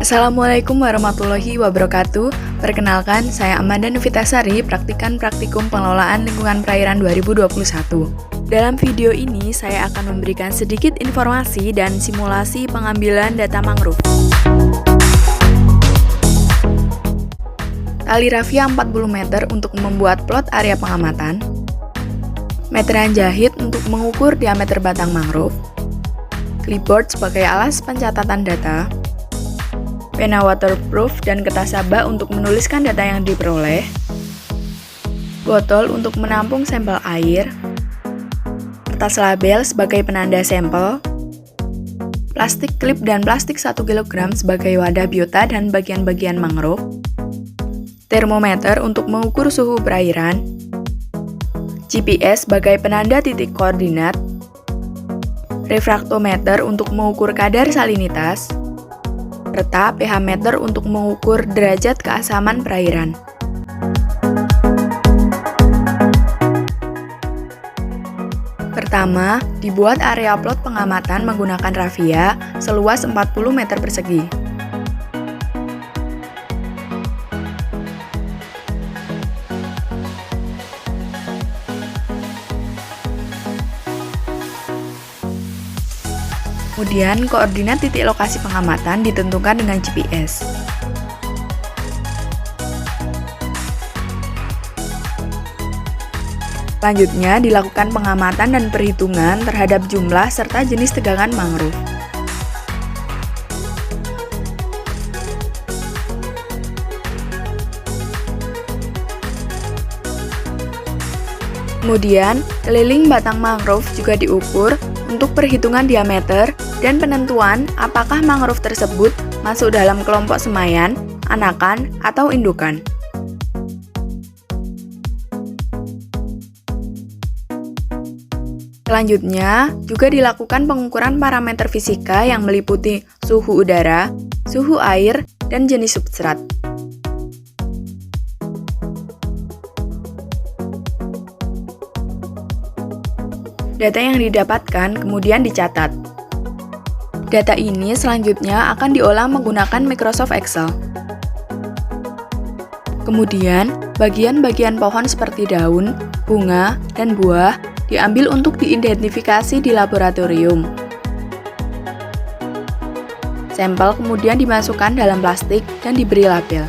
Assalamualaikum warahmatullahi wabarakatuh. Perkenalkan, saya Amanda Nufitasari, praktikan praktikum pengelolaan lingkungan perairan 2021. Dalam video ini, saya akan memberikan sedikit informasi dan simulasi pengambilan data mangrove. Tali rafia 40 meter untuk membuat plot area pengamatan. Meteran jahit untuk mengukur diameter batang mangrove. Clipboard sebagai alas pencatatan data. Pena waterproof dan kertas sabak untuk menuliskan data yang diperoleh, botol untuk menampung sampel air, kertas label sebagai penanda sampel, plastik klip dan plastik 1 kg sebagai wadah biota dan bagian-bagian mangrove, termometer untuk mengukur suhu perairan, GPS sebagai penanda titik koordinat, refraktometer untuk mengukur kadar salinitas, serta pH meter untuk mengukur derajat keasaman perairan. Pertama, dibuat area plot pengamatan menggunakan rafia seluas 40 meter persegi. Kemudian, koordinat titik lokasi pengamatan ditentukan dengan GPS. Selanjutnya, dilakukan pengamatan dan perhitungan terhadap jumlah serta jenis tegangan mangrove. Kemudian, keliling batang mangrove juga diukur untuk perhitungan diameter dan penentuan apakah mangrove tersebut masuk dalam kelompok semayan, anakan, atau indukan. Selanjutnya, juga dilakukan pengukuran parameter fisika yang meliputi suhu udara, suhu air, dan jenis substrat. Data yang didapatkan kemudian dicatat. Data ini selanjutnya akan diolah menggunakan Microsoft Excel. Kemudian, bagian-bagian pohon seperti daun, bunga, dan buah diambil untuk diidentifikasi di laboratorium. Sampel kemudian dimasukkan dalam plastik dan diberi label.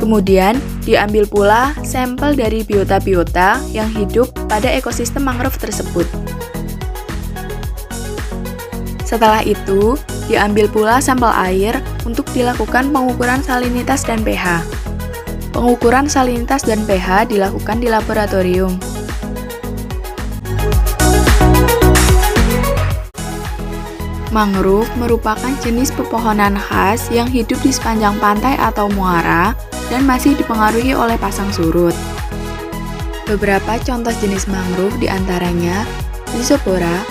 Kemudian, diambil pula sampel dari biota-biota yang hidup pada ekosistem mangrove tersebut. Setelah itu, diambil pula sampel air untuk dilakukan pengukuran salinitas dan pH. Pengukuran salinitas dan pH dilakukan di laboratorium. Mangrove merupakan jenis pepohonan khas yang hidup di sepanjang pantai atau muara dan masih dipengaruhi oleh pasang surut. Beberapa contoh jenis mangrove diantaranya Rhizopora,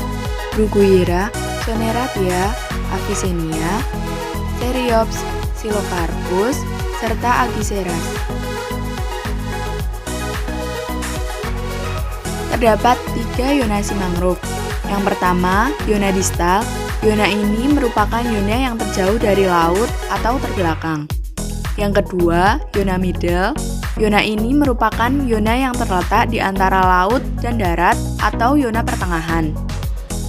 Bruguiera, Soneratia, Avicennia, Cereops, Psilocarpus, serta Agiceras. Terdapat 3 yonasi mangrove. Yang pertama, yona distal. Yona ini merupakan yona yang terjauh dari laut atau terbelakang. Yang kedua, yona middle. Yona ini merupakan yona yang terletak di antara laut dan darat atau yona pertengahan.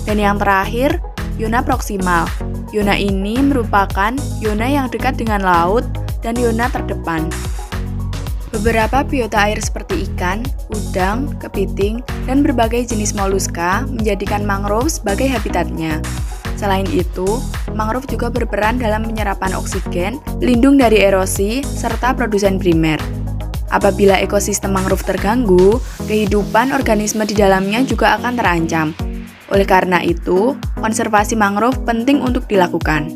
Dan yang terakhir, yona proksimal. Yona ini merupakan yona yang dekat dengan laut dan yona terdepan. Beberapa biota air seperti ikan, udang, kepiting, dan berbagai jenis moluska menjadikan mangrove sebagai habitatnya. Selain itu, mangrove juga berperan dalam penyerapan oksigen, lindung dari erosi, serta produsen primer. Apabila ekosistem mangrove terganggu, kehidupan organisme di dalamnya juga akan terancam. Oleh karena itu, konservasi mangrove penting untuk dilakukan.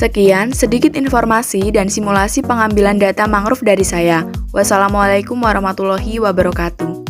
Sekian sedikit informasi dan simulasi pengambilan data mangrove dari saya. Wassalamualaikum warahmatullahi wabarakatuh.